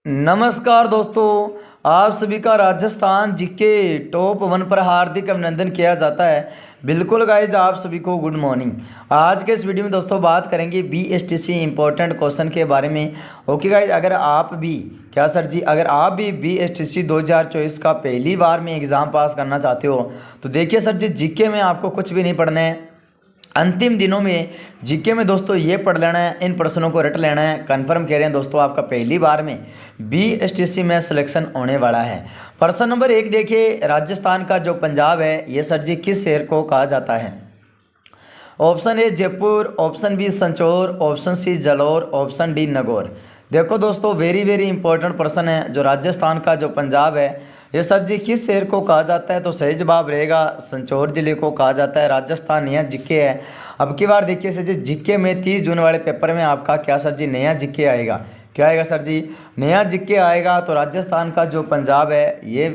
नमस्कार दोस्तों, आप सभी का राजस्थान जीके टॉप 1 पर हार्दिक अभिनंदन किया जाता है। बिल्कुल गाइज, आप सभी को गुड मॉर्निंग। आज के इस वीडियो में दोस्तों बात करेंगे बीएसटीसी इंपॉर्टेंट क्वेश्चन के बारे में। ओके गाइज, अगर आप भी बीएसटीसी 2024 का पहली बार में एग्ज़ाम पास करना चाहते हो तो देखिए सर जी, जीके में आपको कुछ भी नहीं पढ़ना है। अंतिम दिनों में जीके में दोस्तों ये पढ़ लेना है, इन प्रश्नों को रट लेना है। कंफर्म कह रहे हैं दोस्तों, आपका पहली बार में बीएसटीसी में सिलेक्शन होने वाला है। प्रश्न नंबर 1 देखिए, राजस्थान का जो पंजाब है ये सर जी किस शहर को कहा जाता है? Option a Jaipur, option b Sanchore, option c Jalore, option d Nagaur. देखो दोस्तों, वेरी इंपॉर्टेंट प्रश्न है। जो राजस्थान का जो पंजाब है ये सर जी किस शहर को कहा जाता है? तो सही जवाब रहेगा संचौर जिले को कहा जाता है। राजस्थान नया जीके है। अब की बार देखिए सर जी, जीके में 30 जून वाले पेपर में आपका क्या सर जी नया जीके आएगा? क्या आएगा सर जी? नया जीके आएगा। तो राजस्थान का जो पंजाब है ये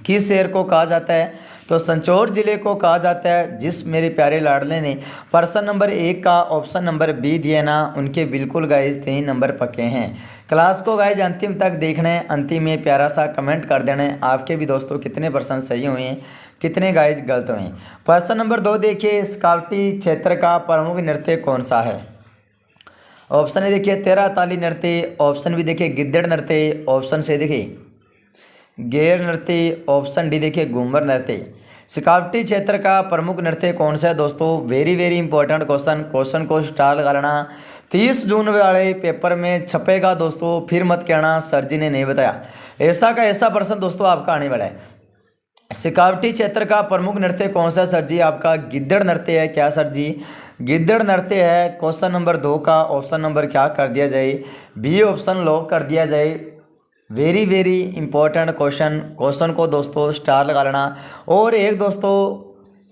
किस शहर को कहा जाता है? तो संचौर जिले को कहा जाता है। जिस मेरे प्यारे लाडले ने प्रश्न नंबर 1 का ऑप्शन नंबर बी दिया ना, उनके बिल्कुल गाइज 3 नंबर पक्के हैं। क्लास को गाइज अंतिम तक देखना है, अंतिम में प्यारा सा कमेंट कर देना है आपके भी दोस्तों कितने परसेंट सही हुए हैं, कितने गाइज गलत हुए हैं। प्रश्न नंबर 2 देखिए, स्काल्टी क्षेत्र का प्रमुख नृत्य कौन सा है? ऑप्शन ए देखिए तेरा ताली नृत्य, ऑप्शन बी देखिए गिद्दड़ नृत्य, ऑप्शन सी देखिए गेर नृत्य, ऑप्शन डी देखिए घूमर नृत्य। सिकावटी क्षेत्र का प्रमुख नृत्य कौन सा है दोस्तों? वेरी इंपॉर्टेंट क्वेश्चन को स्टार लगा लेना। 30 जून वाले पेपर में छपेगा दोस्तों, फिर मत कहना सर जी ने नहीं बताया। ऐसा का ऐसा प्रश्न दोस्तों आपका आने वाला है। सिकावटी क्षेत्र का प्रमुख नृत्य कौन सा सर जी? आपका गिद्दड़ नृत्य है। क्या सर जी? गिद्दड़ नृत्य है। क्वेश्चन नंबर 2 का ऑप्शन नंबर क्या कर दिया जाए? बी ऑप्शन लॉक कर दिया जाए। वेरी इंपॉर्टेंट क्वेश्चन को दोस्तों स्टार लगा लेना। और एक दोस्तों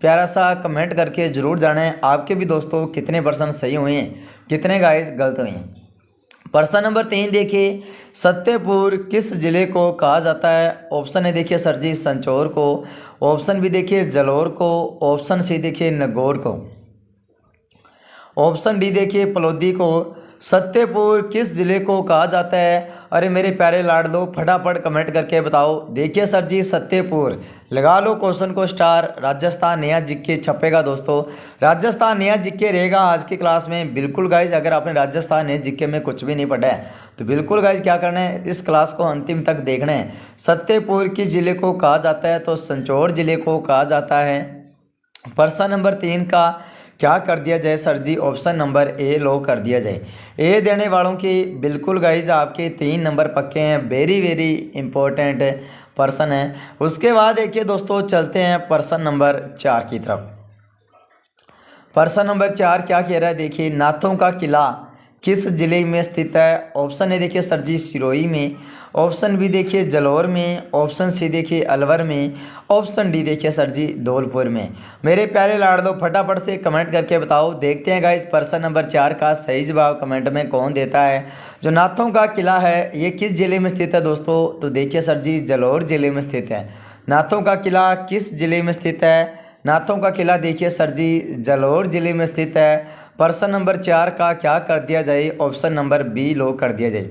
प्यारा सा कमेंट करके जरूर जाने आपके भी दोस्तों कितने परसेंट सही हुए हैं, कितने गाइस गलत हुए हैं। प्रश्न नंबर 3 देखिए, सत्यपुर किस जिले को कहा जाता है? ऑप्शन ए देखिए सर जी संचौर को, ऑप्शन बी देखिए जालौर को, ऑप्शन सी देखिए नागौर को, ऑप्शन डी देखिए पलौदी को। सत्यपुर किस जिले को कहा जाता है? अरे मेरे प्यारे लाडलो फटाफट कमेंट करके बताओ। देखिए सर जी सत्यपुर, लगा लो क्वेश्चन को स्टार। राजस्थान नया जीके छपेगा दोस्तों, राजस्थान नया जीके रहेगा आज की क्लास में। बिल्कुल गाइज, अगर आपने राजस्थान नया जीके में कुछ भी नहीं पढ़ा है तो बिल्कुल गाइज क्या करना है, इस क्लास को अंतिम तक देखना है। सत्यपुर किस जिले को कहा जाता है? तो संचौर जिले को कहा जाता है। प्रश्न नंबर 3 का क्या कर दिया जाए sir ji? Option number a लो कर दिया जाए। ए देने वालों की बिल्कुल गाइज आपके 3 नंबर पक्के हैं। वेरी इंपॉर्टेंट पर्सन है। उसके बाद देखिए दोस्तों चलते हैं प्रश्न नंबर 4 की तरफ। प्रश्न नंबर 4 क्या कह रहा है? देखिए, नाथों का किला किस जिले में स्थित है? ऑप्शन ए देखिए सर जी सिरोही में, ऑप्शन बी देखिए जालौर में, ऑप्शन सी देखिए अलवर में, ऑप्शन डी देखिए सर जी धौलपुर में। मेरे प्यारे लाडलो फटाफट से कमेंट करके बताओ। देखते हैं गाइज प्रश्न नंबर 4 का सही जवाब कमेंट में कौन देता है। जो नाथों का किला है ये किस जिले में स्थित है दोस्तों? तो देखिए सर जी जालौर जिले में स्थित है। नाथों का किला किस जिले में स्थित है? नाथों का किला देखिए सर जी जालौर जिले में स्थित है। प्रश्न नंबर 4 का क्या कर दिया जाए? ऑप्शन नंबर बी लो कर दिया जाए।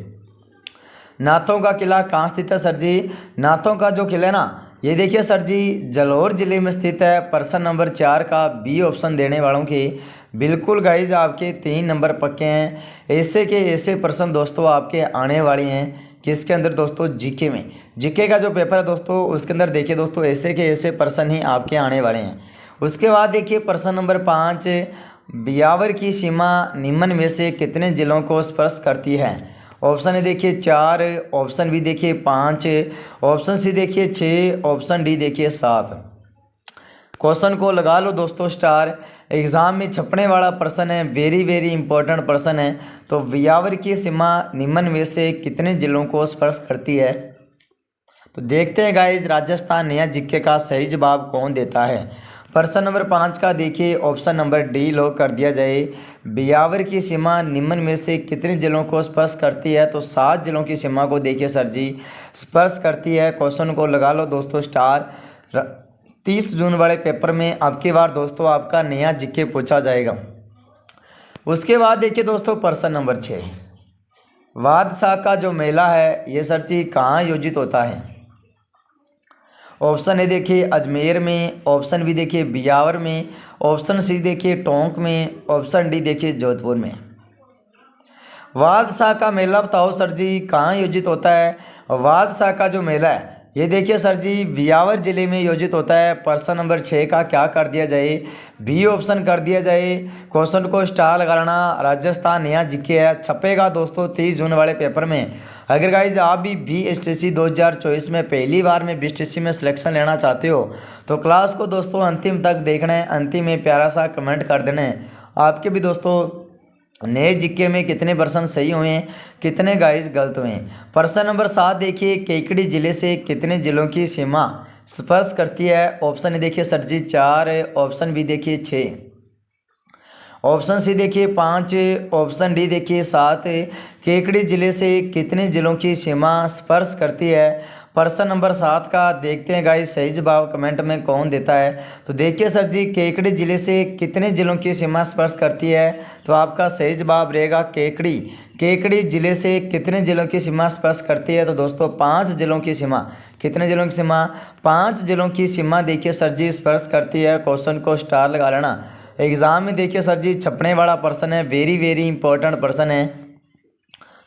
नाथों का किला कहाँ स्थित है सर जी? नाथों का जो किला है ना ये देखिए सर जी जालौर जिले में स्थित है। प्रश्न नंबर 4 का बी ऑप्शन देने वालों के बिल्कुल गाइज आपके 3 नंबर पक्के हैं। ऐसे के ऐसे प्रश्न दोस्तों आपके आने वाले हैं किसके अंदर दोस्तों? जीके में। जीके का जो पेपर है दोस्तों उसके अंदर देखिए दोस्तों ऐसे के ऐसे प्रश्न ही आपके आने वाले हैं। उसके बाद देखिए प्रश्न नंबर 5, ब्यावर की सीमा निम्न में से कितने जिलों को स्पर्श करती है? ऑप्शन ए देखिए 4, ऑप्शन बी देखिए 5, ऑप्शन सी देखिए 6, ऑप्शन डी देखिए 7। क्वेश्चन को लगा लो दोस्तों स्टार। एग्ज़ाम में छपने वाला प्रश्न है, वेरी इंपॉर्टेंट प्रश्न है। तो ब्यावर की सीमा निम्न में से कितने जिलों को स्पर्श करती है? तो देखते हैं गाइज राजस्थान नया जीके का सही जवाब कौन देता है। प्रश्न नंबर 5 का देखिए ऑप्शन नंबर डी लो कर दिया जाए। ब्यावर की सीमा निम्न में से कितने जिलों को स्पर्श करती है? तो 7 जिलों की सीमा को देखिए सर जी स्पर्श करती है। क्वेश्चन को लगा लो दोस्तों स्टार। 30 जून वाले पेपर में अब की बार दोस्तों आपका नया जीके पूछा जाएगा। उसके बाद देखिए दोस्तों प्रश्न नंबर 6। बादशाह का जो मेला है ये सर जी कहाँ आयोजित होता है? ऑप्शन ए देखिए अजमेर में, ऑप्शन बी देखिए बिजावर में, ऑप्शन सी देखिए टोंक में, ऑप्शन डी देखिए जोधपुर में। बादशाह का मेला बताओ सर जी कहाँ आयोजित होता है? बादशाह का जो मेला है ये देखिए सर जी बिजावर जिले में आयोजित होता है। प्रश्न नंबर 6 का क्या कर दिया जाए? बी ऑप्शन कर दिया जाए। क्वेश्चन को स्टार लगाना। राजस्थान नया जीके है, छपेगा दोस्तों 30 जून वाले पेपर में। अगर गाइज आप भी BSTC 2024 में पहली बार में BSTC में सिलेक्शन लेना चाहते हो तो क्लास को दोस्तों अंतिम तक देखना है। अंतिम में प्यारा सा कमेंट कर देना है आपके भी दोस्तों नए जीके में कितने पर्सन सही हुए हैं, कितने गाइस गलत हुए हैं। प्रश्न नंबर 7 देखिए केकड़ी जिले से कितने जिलों की सीमा स्पर्श करती है? ऑप्शन ए देखिए सर जी 4, ऑप्शन बी देखिए 6, ऑप्शन सी देखिए 5, ऑप्शन डी देखिए 7। केकड़ी जिले से कितने जिलों की सीमा स्पर्श करती है? प्रश्न नंबर 7 का देखते हैं गाइस सही जवाब कमेंट में कौन देता है। तो देखिए सर जी केकड़ी जिले से कितने जिलों की सीमा स्पर्श करती है? तो आपका सही जवाब रहेगा केकड़ी। केकड़ी जिले से कितने जिलों की सीमा स्पर्श करती है? तो दोस्तों 5 जिलों की सीमा। कितने जिलों की सीमा? 5 जिलों की सीमा देखिए सर जी स्पर्श करती है। क्वेश्चन को स्टार लगा लेना। एग्जाम में देखिए सर जी छपने वाला पर्सन है, वेरी वेरी इंपॉर्टेंट पर्सन है।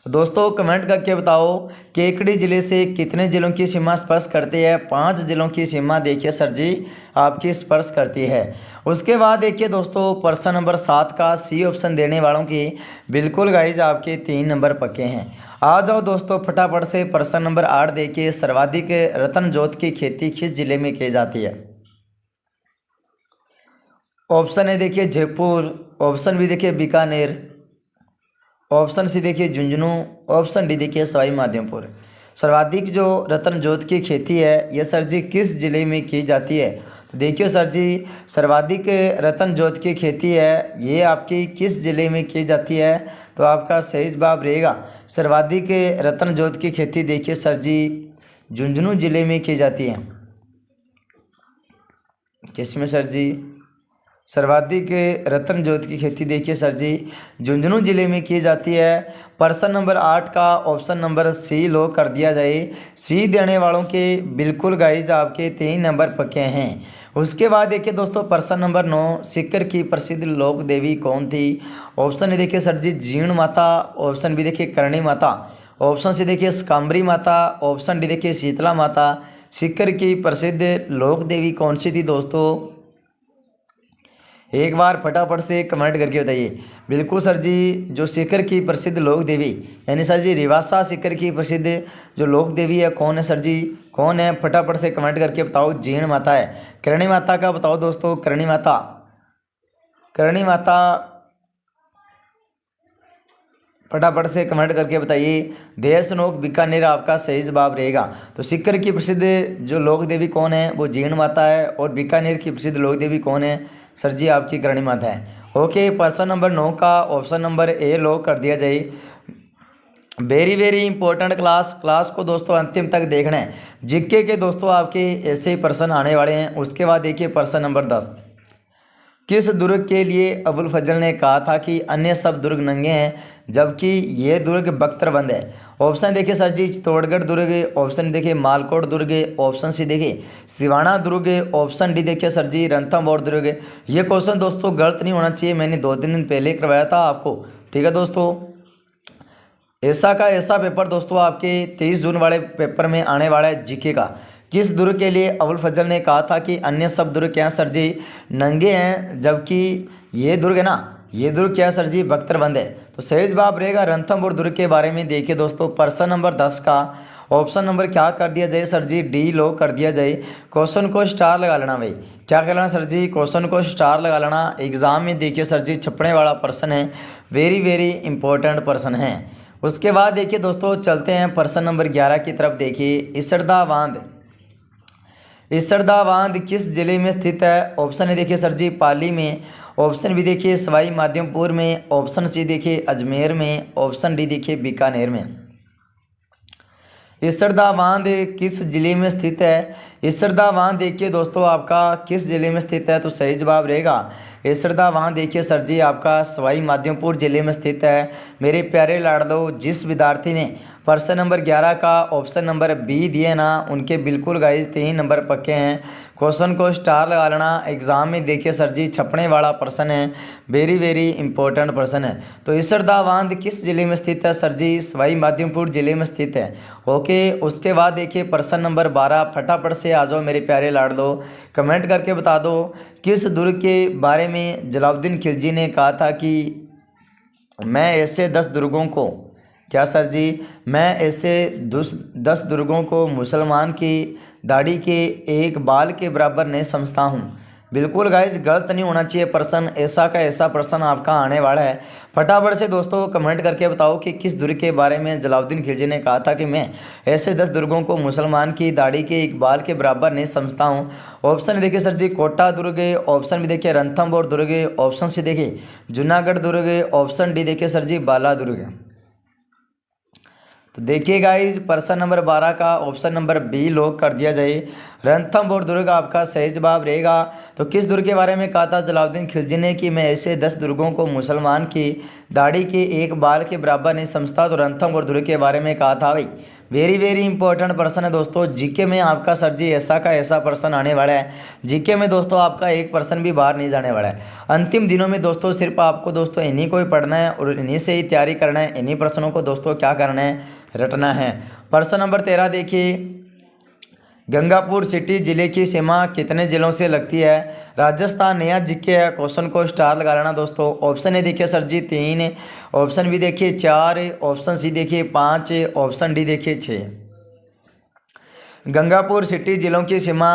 तो दोस्तों कमेंट करके बताओ केकड़ी जिले से कितने जिलों की सीमा स्पर्श करती है? 5 जिलों की सीमा देखिए सर जी आपकी स्पर्श करती है। उसके बाद देखिए दोस्तों प्रश्न नंबर 7 का सी ऑप्शन देने वालों की बिल्कुल गाइज आपके 3 नंबर पक्के हैं। आ जाओ दोस्तों फटाफट से प्रश्न नंबर 8 देखिए सर्वाधिक रतन जोत की खेती किस जिले में की जाती है? ऑप्शन ए देखिए जयपुर, ऑप्शन बी देखिए बीकानेर, ऑप्शन सी देखिए झुंझुनू, ऑप्शन डी देखिए सवाई माधोपुर। सर्वाधिक जो रतन जोत की खेती है ये सर जी किस जिले में की जाती है? तो देखिए सर जी सर्वाधिक रतन जोत की खेती है ये आपकी किस जिले में की जाती है? तो आपका सही जवाब रहेगा सर्वाधिक रतन जोत की खेती देखिए सर जी झुंझुनू जिले में की जाती है। किसमें सर जी? सर्वाधिक रतन जोत की खेती देखिए सर जी झुंझुनू जिले में की जाती है। प्रश्न नंबर 8 का ऑप्शन नंबर सी लो कर दिया जाए। सी देने वालों के बिल्कुल गाइज आपके 3 नंबर पक्के हैं। उसके बाद देखिए दोस्तों प्रश्न नंबर 9 सीकर की प्रसिद्ध लोक देवी कौन थी? ऑप्शन ए देखिए सर जी जीण माता, ऑप्शन बी देखिए करणी माता, ऑप्शन सी देखिए स्काम्बरी माता, ऑप्शन डी देखिए शीतला माता। सीकर की प्रसिद्ध लोक देवी कौन सी थी दोस्तों? एक बार फटाफट से कमेंट करके बताइए। बिल्कुल सर जी जो सीकर की प्रसिद्ध लोक देवी यानी सर जी रिवासा सीकर की प्रसिद्ध जो लोक देवी है कौन है सर जी? कौन है फटाफट से कमेंट करके बताओ। जीण माता है। करणी माता का बताओ दोस्तों। करणी माता, करणी माता फटाफट से कमेंट करके बताइए। देशनोक बीकानेर आपका सही जवाब रहेगा। तो सीकर की प्रसिद्ध जो लोक देवी कौन है वो जीण माता है और बीकानेर की प्रसिद्ध लोक देवी कौन है सर जी? आपकी करणी माता है। ओके प्रश्न नंबर 9 का ऑप्शन नंबर ए लॉक कर दिया जाए। वेरी वेरी इंपॉर्टेंट क्लास को दोस्तों अंतिम तक देखना है। जीके के दोस्तों आपके ऐसे ही प्रश्न आने वाले हैं। उसके बाद देखिए प्रश्न नंबर 10 किस दुर्ग के लिए अबुल फजल ने कहा था कि अन्य सब दुर्ग नंगे हैं जबकि ये दुर्ग बख्तरबंद है? ऑप्शन देखिए सर जी चित्तौड़गढ़ दुर्ग, ऑप्शन देखिए मालकोट दुर्ग, ऑप्शन सी देखिए सिवाना दुर्ग, ऑप्शन डी देखिए सर जी रणथंभौर दुर्ग। ये क्वेश्चन दोस्तों गलत नहीं होना चाहिए, मैंने 2-3 दिन पहले करवाया था आपको। ठीक है दोस्तों ऐसा का ऐसा पेपर दोस्तों आपके 23 जून वाले पेपर में आने वाला है जीके का। किस दुर्ग के लिए अबुल फजल ने कहा था कि अन्य सब दुर्ग क्या सर जी नंगे हैं जबकि ये दुर्ग है ना ये दुर्ग क्या सर जी बख्तरबंद है? तो सही जवाब रहेगा रणथंभौर दुर्ग के बारे में। देखिए दोस्तों प्रश्न नंबर 10 का ऑप्शन नंबर क्या कर दिया जाए सर जी? डी लो कर दिया जाए। क्वेश्चन को स्टार लगा लेना भाई। क्या कर लेना सर जी? क्वेश्चन को स्टार लगा लेना। एग्जाम में देखिए सर जी छपने वाला पर्सन है, वेरी वेरी इंपॉर्टेंट पर्सन है। उसके बाद देखिए दोस्तों चलते हैं प्रश्न नंबर 11 की तरफ। देखिए इसरदा बांध, इसरदा बांध किस जिले में स्थित है? ऑप्शन ए देखिए सर जी पाली में, ऑप्शन बी देखिए सवाई माधोपुर में, ऑप्शन सी देखिए अजमेर में, ऑप्शन डी देखिए बीकानेर में। इसरदा बांध किस जिले में स्थित है? इसरदावान देखिए दोस्तों आपका किस जिले में स्थित है, तो सही जवाब रहेगा इसरदावान देखिए सर जी आपका सवाई माधोपुर जिले में स्थित है। मेरे प्यारे लाडलो, जिस विद्यार्थी ने प्रश्न नंबर 11 का ऑप्शन नंबर बी दिए ना, उनके बिल्कुल गाइज 3 नंबर पक्के हैं। क्वेश्चन को स्टार लगा लेना। एग्जाम में देखिए सर जी छपने वाला प्रश्न है, वेरी वेरी इंपॉर्टेंट प्रश्न है। तो इसरदावान किस जिले में स्थित है सर जी, सवाई माधोपुर जिले में स्थित है। ओके, उसके बाद देखिए प्रश्न नंबर 12, फटाफट से आ जाओ मेरे प्यारे लाडलो, कमेंट करके बता दो किस दुर्ग के बारे में जलालुद्दीन खिलजी ने कहा था कि मैं ऐसे 10 दुर्गों को, क्या सर जी, मैं ऐसे 10 दुर्गों को मुसलमान की दाढ़ी के एक बाल के बराबर नहीं समझता हूँ। बिल्कुल गाइज गलत नहीं होना चाहिए प्रश्न, ऐसा का ऐसा प्रश्न आपका आने वाला है। फटाफट से दोस्तों कमेंट करके बताओ कि किस दुर्ग के बारे में जलालुद्दीन खिलजी ने कहा था कि मैं ऐसे 10 दुर्गों को मुसलमान की दाढ़ी के एक बाल के बराबर नहीं समझता हूँ। ऑप्शन देखिए सर जी कोटा दुर्ग, ऑप्शन भी देखिए रणथंभौर दुर्ग, ऑप्शन सी देखिए जूनागढ़ दुर्ग, ऑप्शन डी देखिए सर जी बाला दुर्ग। तो देखिए गाइज प्रश्न नंबर 12 का ऑप्शन नंबर बी लॉक कर दिया जाए, रणथंभौर दुर्ग आपका सही जवाब रहेगा। तो किस दुर्ग के बारे में कहा था जलालुद्दीन खिलजी ने कि मैं ऐसे 10 दुर्गों को मुसलमान की दाढ़ी के एक बाल के बराबर नहीं समझता, तो रणथंभौर दुर्ग के बारे में कहा था भाई। वेरी वेरी इंपॉर्टेंट प्रश्न है दोस्तों, जीके में आपका सर जी ऐसा का ऐसा प्रश्न आने वाला है। जीके में दोस्तों आपका एक प्रश्न भी बाहर नहीं जाने वाला है। अंतिम दिनों में दोस्तों सिर्फ आपको दोस्तों इन्हीं को ही पढ़ना है और इन्हीं से ही तैयारी करना है, इन्हीं प्रश्नों को दोस्तों क्या करना है, रटना है। प्रश्न नंबर 13 देखिए, गंगापुर सिटी जिले की सीमा कितने जिलों से लगती है। राजस्थान नया जीके है, क्वेश्चन को स्टार लगा लेना दोस्तों। ऑप्शन ए देखिए सर जी 3, ऑप्शन बी देखिए 4, ऑप्शन सी देखिए 5, ऑप्शन डी देखिए 6। गंगापुर सिटी जिलों की सीमा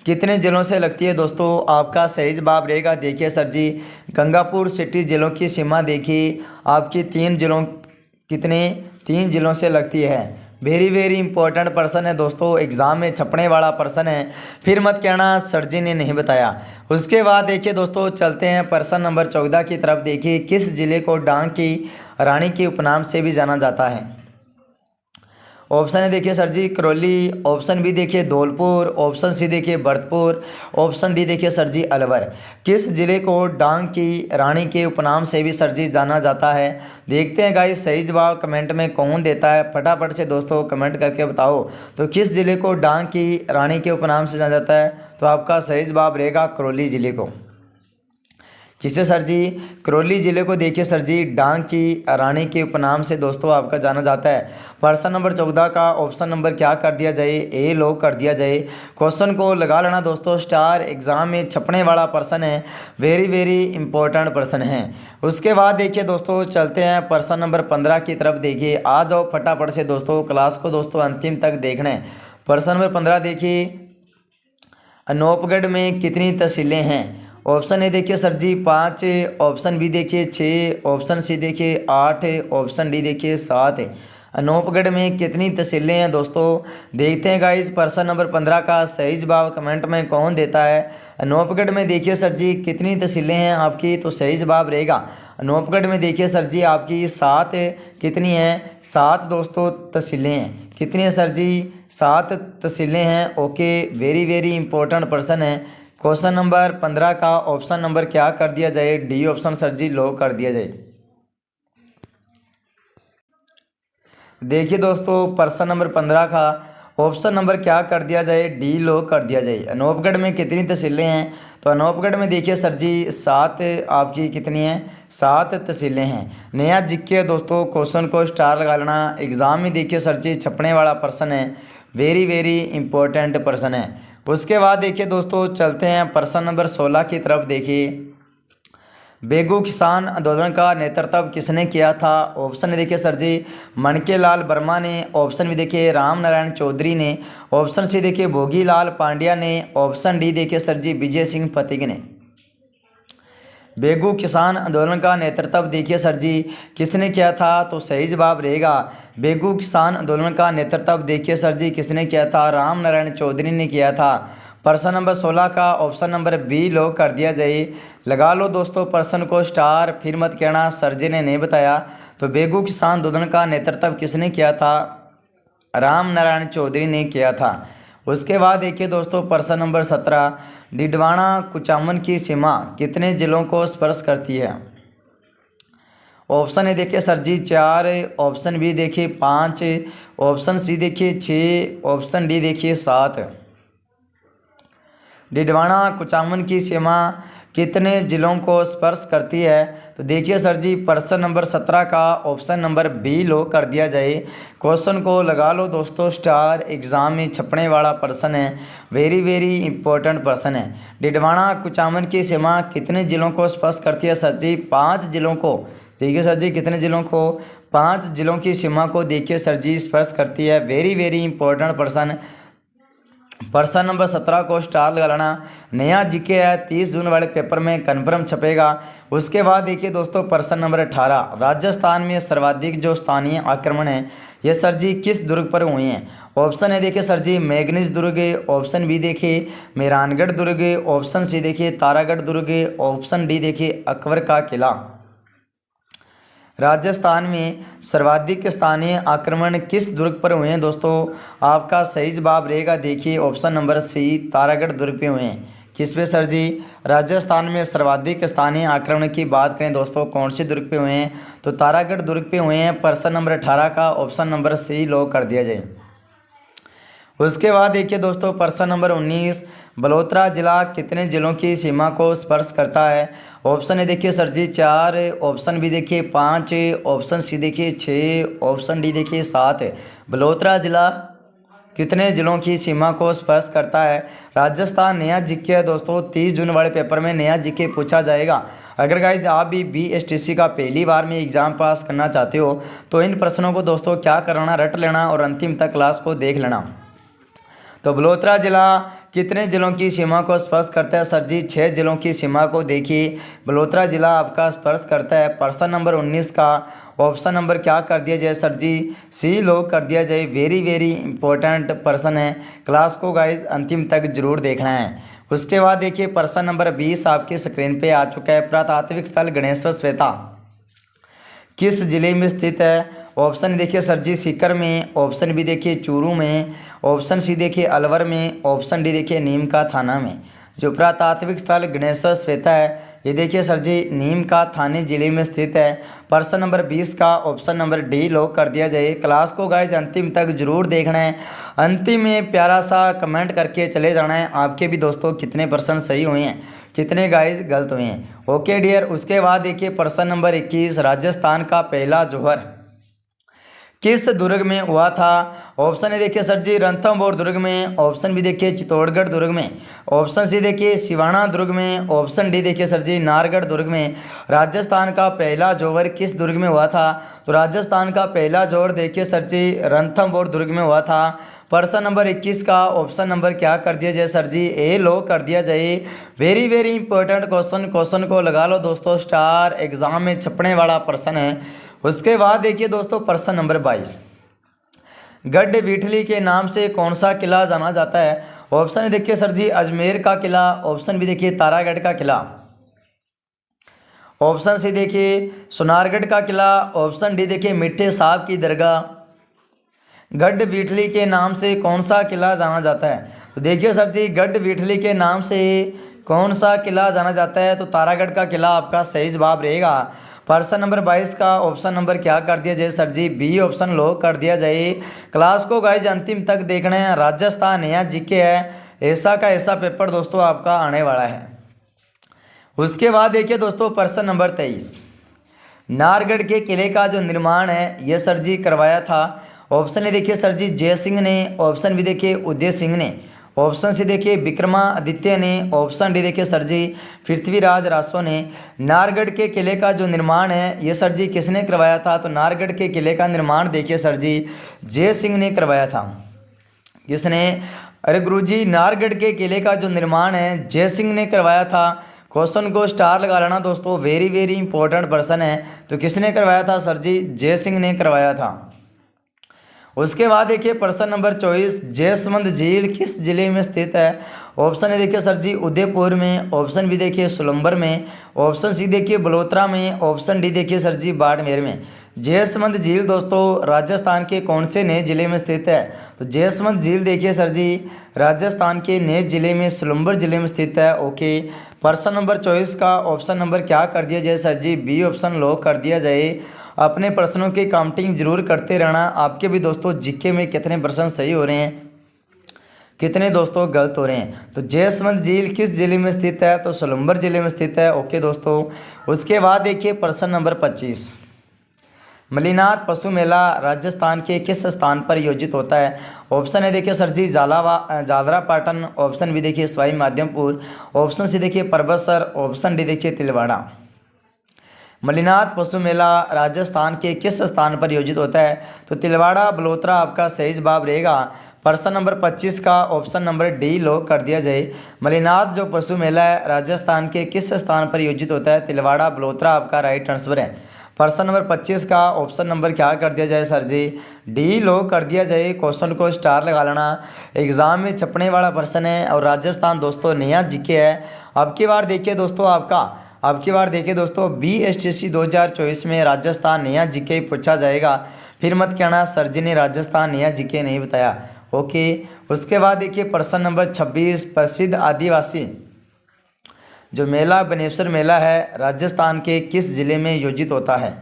कितने जिलों से लगती है दोस्तों, आपका सही जवाब रहेगा देखिए सर जी गंगापुर सिटी जिलों की सीमा देखिए आपकी 3 जिलों, कितने 3 जिलों से लगती है। वेरी वेरी इंपॉर्टेंट प्रश्न है दोस्तों, एग्जाम में छपने वाला प्रश्न है, फिर मत कहना सर जी ने नहीं बताया। उसके बाद देखिए दोस्तों चलते हैं प्रश्न नंबर 14 की तरफ। देखिए किस जिले को डांग की रानी के उपनाम से भी जाना जाता है। ऑप्शन है देखिए सर जी करौली, ऑप्शन बी देखिए धौलपुर, ऑप्शन सी देखिए भरतपुर, ऑप्शन डी देखिए सर जी अलवर। किस जिले को डांग की रानी के उपनाम से भी सर जी जाना जाता है। देखते हैं गाइस सही जवाब कमेंट में कौन देता है, फटाफट से दोस्तों कमेंट करके बताओ तो किस जिले को डांग की रानी के उपनाम से जाना जाता है। तो आपका सही जवाब रहेगा करौली जिले को। किसे सर जी, करौली जिले को देखिए सर जी डांग की रानी के उपनाम से दोस्तों आपका जाना जाता है। प्रश्न नंबर 14 का ऑप्शन नंबर क्या कर दिया जाए, ए लॉक कर दिया जाए। क्वेश्चन को लगा लेना दोस्तों स्टार, एग्जाम में छपने वाला प्रश्न है, वेरी वेरी इंपॉर्टेंट प्रश्न है। उसके बाद देखिए दोस्तों चलते हैं प्रश्न नंबर 15 की तरफ। देखिए आ जाओ फटाफट से दोस्तों, क्लास को दोस्तों अंतिम तक देखना है। प्रश्न नंबर 15 देखिए, अनूपगढ़ में कितनी तहसीलें हैं। ऑप्शन ए देखिए सर जी 5, ऑप्शन बी देखिए 6, ऑप्शन सी देखिए 8, ऑप्शन डी देखिए 7। अनूपगढ़ में कितनी तहसीलें हैं दोस्तों, देखते हैं गाइज प्रश्न नंबर 15 का सही जवाब कमेंट में कौन देता है। अनूपगढ़ में देखिए सर जी कितनी तहसीलें हैं आपकी, तो सही जवाब रहेगा अनूपगढ़ में देखिए सर जी आपकी 7, कितनी हैं 7 दोस्तों तहसीलें हैं। कितनी है सर जी 7 तहसीलें हैं। ओके, वेरी वेरी इंपॉर्टेंट प्रश्न है। क्वेश्चन नंबर 15 का ऑप्शन नंबर क्या कर दिया जाए, डी ऑप्शन सर जी लॉक कर दिया जाए। देखिए दोस्तों प्रश्न नंबर 15 का ऑप्शन नंबर क्या कर दिया जाए, डी लॉक कर दिया जाए। अनूपगढ़ में कितनी तहसीलें हैं, तो अनूपगढ़ में देखिए सर जी 7 आपकी कितनी हैं 7 तहसीलें हैं। नया जीके दोस्तों, क्वेश्चन को स्टार लगा लेना, एग्जाम में देखिए सर जी छपने वाला प्रश्न है, वेरी वेरी इंपॉर्टेंट प्रश्न है। उसके बाद देखिए दोस्तों चलते हैं प्रश्न नंबर 16 की तरफ। देखिए बेगू किसान आंदोलन का नेतृत्व किसने किया था। ऑप्शन देखिए सर जी मनकेलाल वर्मा ने, ऑप्शन भी देखिए राम नारायण चौधरी ने, ऑप्शन सी देखिए भोगीलाल पांड्या ने, ऑप्शन डी देखिए सर जी विजय सिंह फतिग ने। बेगू किसान आंदोलन का नेतृत्व देखिए सर जी किसने किया था, तो सही जवाब रहेगा बेगू किसान आंदोलन का नेतृत्व देखिए सर जी किसने किया था, राम नारायण चौधरी ने किया था। प्रश्न नंबर 16 का ऑप्शन नंबर बी लॉक कर दिया जाए। लगा लो दोस्तों प्रश्न को स्टार, फिर मत कहना सर जी ने नहीं बताया। तो बेगू किसान आंदोलन का नेतृत्व किसने किया था, राम नारायण चौधरी ने किया था। उसके बाद देखिए दोस्तों प्रश्न नंबर 17, डिडवाना कुचामन की सीमा कितने जिलों को स्पर्श करती है? ऑप्शन ए देखिए सर जी 4, ऑप्शन बी देखिए 5, ऑप्शन सी देखिए 6, ऑप्शन डी देखिए 7। डिडवाना कुचामन की सीमा कितने जिलों को स्पर्श करती है? तो देखिए सर जी प्रश्न नंबर 17 का ऑप्शन नंबर बी लो कर दिया जाए। क्वेश्चन को लगा लो दोस्तों स्टार, एग्जाम में छपने वाला प्रश्न है, वेरी वेरी इंपॉर्टेंट प्रश्न है। डिडवाना कुचामन की सीमा कितने जिलों को स्पर्श करती है? सर जी 5 जिलों को। देखिए सर जी कितने जिलों को? 5 जिलों की सीमा को देखिए सर जी स्पर्श करती है। वेरी वेरी इंपॉर्टेंट प्रश्न। प्रश्न नंबर 17 को स्टार लगाना। नया जीके है 30 जून वाले पेपर में कन्फर्म छपेगा। उसके बाद देखिए दोस्तों प्रश्न नंबर 18, राजस्थान में सर्वाधिक जो स्थानीय आक्रमण है ये सर जी किस दुर्ग पर हुए हैं? ऑप्शन ए देखिए सर जी मैग्नीज दुर्ग, ऑप्शन बी देखिए मेहरानगढ़ दुर्ग, ऑप्शन सी देखिए तारागढ़ दुर्ग, ऑप्शन डी देखिए अकबर का किला। राजस्थान में सर्वाधिक स्थानीय आक्रमण किस दुर्ग पर हुए हैं दोस्तों? आपका सही जवाब रहेगा देखिए ऑप्शन नंबर सी तारागढ़ दुर्ग पे हुए हैं। किस पे सर जी? राजस्थान में सर्वाधिक स्थानीय आक्रमण की बात करें दोस्तों कौन से दुर्ग पे हुए हैं? तो तारागढ़ दुर्ग पे हुए हैं। प्रश्न नंबर 18 का ऑप्शन नंबर सी लॉक कर दिया जाए। उसके बाद देखिए दोस्तों प्रश्न नंबर 19, बलोत्रा जिला कितने जिलों की सीमा को स्पर्श करता है? ऑप्शन ए देखिए सर जी 4, ऑप्शन बी देखिए 5, ऑप्शन सी देखिए 6, ऑप्शन डी देखिए 7। बलोत्रा जिला कितने जिलों की सीमा को स्पर्श करता है? राजस्थान नया जीके है दोस्तों, 30 जून वाले पेपर में नया जीके पूछा जाएगा। अगर गाइज आप भी BSTC का पहली बार में एग्ज़ाम पास करना चाहते हो तो इन प्रश्नों को दोस्तों क्या करना, रट लेना और अंतिम तक क्लास को देख लेना। तो बलोत्रा जिला कितने जिलों की सीमा को स्पर्श करता है? सर जी 6 जिलों की सीमा को देखिए बलोत्रा जिला आपका स्पर्श करता है। प्रश्न नंबर 19 का ऑप्शन नंबर क्या कर दिया जाए? सर जी सी लॉक कर दिया जाए। वेरी वेरी इंपॉर्टेंट प्रश्न है, क्लास को गाइज अंतिम तक जरूर देखना है। उसके बाद देखिए प्रश्न नंबर 20 आपकी स्क्रीन पे आ चुका है। पुरातात्विक स्थल गणेश्वर श्वेता किस जिले में स्थित है? ऑप्शन देखिए सर जी सीकर में, ऑप्शन बी देखिए चूरू में, ऑप्शन सी देखिए अलवर में, ऑप्शन डी देखिए नीम का थाना में। जो पुरातात्विक स्थल गणेश्वर श्वेता है ये देखिए सर जी नीम का थाने जिले में स्थित है। प्रश्न नंबर 20 का ऑप्शन नंबर डी लॉक कर दिया जाए। क्लास को गाइज अंतिम तक जरूर देखना है, अंतिम में प्यारा सा कमेंट करके चले जाना है आपके भी दोस्तों कितने % सही हुए हैं, कितने गाइज गलत हुए हैं। Okay dear. उसके बाद देखिए प्रश्न नंबर 21, राजस्थान का पहला जौहर किस दुर्ग में हुआ था? ऑप्शन ए देखिए सर जी रणथंभौर दुर्ग में, ऑप्शन बी देखिए चित्तौड़गढ़ दुर्ग में, ऑप्शन सी देखिए सिवाना दुर्ग में, ऑप्शन डी देखिए सर जी नाहरगढ़ दुर्ग में। राजस्थान का पहला जौहर किस दुर्ग में हुआ था? तो राजस्थान का पहला जौहर देखिए सर जी रणथंभौर दुर्ग में हुआ था। प्रश्न नंबर 21 का ऑप्शन नंबर क्या कर दिया जाए? सर जी ए लॉक कर दिया जाए। वेरी वेरी इंपॉर्टेंट क्वेश्चन को लगा लो दोस्तों स्टार, एग्जाम में छपने वाला प्रश्न है। उसके बाद देखिए दोस्तों प्रश्न नंबर 22, गढ़ बीठली के नाम से कौन सा किला जाना जाता है? ऑप्शन देखिए सर जी अजमेर का किला, ऑप्शन बी देखिए तारागढ़ का किला, ऑप्शन सी देखिए सोनारगढ़ का किला, ऑप्शन डी देखिए मिट्ठे साहब की दरगाह। गढ़ बीठली के नाम से कौन सा किला जाना जाता है? तो देखिए सर जी गढ़ बीठली के नाम से कौन सा किला जाना जाता है? तो तारागढ़ का किला आपका सही जवाब रहेगा। प्रश्न नंबर 22 का ऑप्शन नंबर क्या कर दिया जाए? Sir ji B option lock कर दिया जाए। क्लास को गाइज अंतिम तक देखना है, राजस्थान नया जीके है, ऐसा का ऐसा पेपर दोस्तों आपका आने वाला है। उसके बाद देखिए दोस्तों प्रश्न नंबर 23, नाहरगढ़ के किले का जो निर्माण है यह सर जी करवाया था। ऑप्शन ए देखिए सर जी जय सिंह ने, ऑप्शन बी देखिए उदय सिंह ने, ऑप्शन सी देखिए विक्रमादित्य ने, ऑप्शन डी देखिए सर जी पृथ्वीराज रासो ने। नाहरगढ़ के किले का जो निर्माण है ये सर जी किसने करवाया था? तो नाहरगढ़ के किले का निर्माण देखिए सर जी जय सिंह ने करवाया था। किसने? अरे गुरुजी नाहरगढ़ के किले का जो निर्माण है जय सिंह ने करवाया था। क्वेश्चन को स्टार लगा लेना दोस्तों, वेरी वेरी इंपॉर्टेंट प्रश्न है। तो किसने करवाया था? सर जी जय सिंह ने करवाया था। उसके बाद देखिए प्रश्न नंबर 24, जयसमंद झील किस जिले में स्थित है? ऑप्शन ए देखिए सर जी उदयपुर में, ऑप्शन बी देखिए सोलंबर में, ऑप्शन सी देखिए बलोत्रा में, ऑप्शन डी देखिए सर जी बाड़मेर में। जयसमंद झील दोस्तों राजस्थान के कौन से नए जिले में स्थित है? तो जयसमंद झील देखिए सर जी राजस्थान के नए जिले में सोलंबर जिले में स्थित है। ओके, प्रश्न नंबर 24 का ऑप्शन नंबर क्या कर दिया जाए sir ji? B option lock कर दिया जाए। अपने प्रश्नों की काउंटिंग जरूर करते रहना। आपके भी दोस्तों जीके में कितने प्रश्न सही हो रहे हैं, कितने दोस्तों गलत हो रहे हैं। तो जयसमंद झील किस जिले में स्थित है? तो सोलंबर जिले में स्थित है। ओके दोस्तों, उसके बाद देखिए प्रश्न नंबर 25, मलिनाथ पशु मेला राजस्थान के किस स्थान पर आयोजित होता है? ऑप्शन है देखिए सर जी जालरा पाटन, ऑप्शन बी देखिए सवाई माधोपुर, ऑप्शन सी देखिए परबतसर, ऑप्शन डी देखिए तिलवाड़ा। मलिनाथ पशु मेला राजस्थान के किस स्थान पर आयोजित होता है? तो तिलवाड़ा बलोत्रा आपका सही जवाब रहेगा। प्रश्न नंबर 25 का ऑप्शन नंबर डी लॉक कर दिया जाए। मलिनाथ जो पशु मेला है राजस्थान के किस स्थान पर आयोजित होता है? तिलवाड़ा बलोत्रा आपका राइट आंसर है। प्रश्न नंबर 25 का ऑप्शन नंबर क्या कर दिया जाए सर जी? डी लॉक कर दिया जाए। क्वेश्चन को स्टार लगा लेना, एग्जाम में छपने वाला प्रश्न है और राजस्थान दोस्तों नया जीके है। अब की बार देखिए दोस्तों BSTC 2024 में राजस्थान नया जीके पूछा जाएगा। फिर मत कहना सर जी ने राजस्थान नया जीके नहीं बताया। ओके, उसके बाद देखिए प्रश्न नंबर 26, प्रसिद्ध आदिवासी जो मेला बनेश्वर मेला है राजस्थान के किस जिले में आयोजित होता है?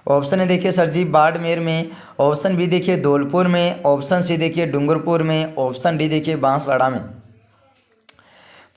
ऑप्शन है देखिए सर जी बाड़मेर में, ऑप्शन बी देखिए धौलपुर में, ऑप्शन सी देखिए डूंगरपुर में, ऑप्शन डी देखिए बांसवाड़ा में।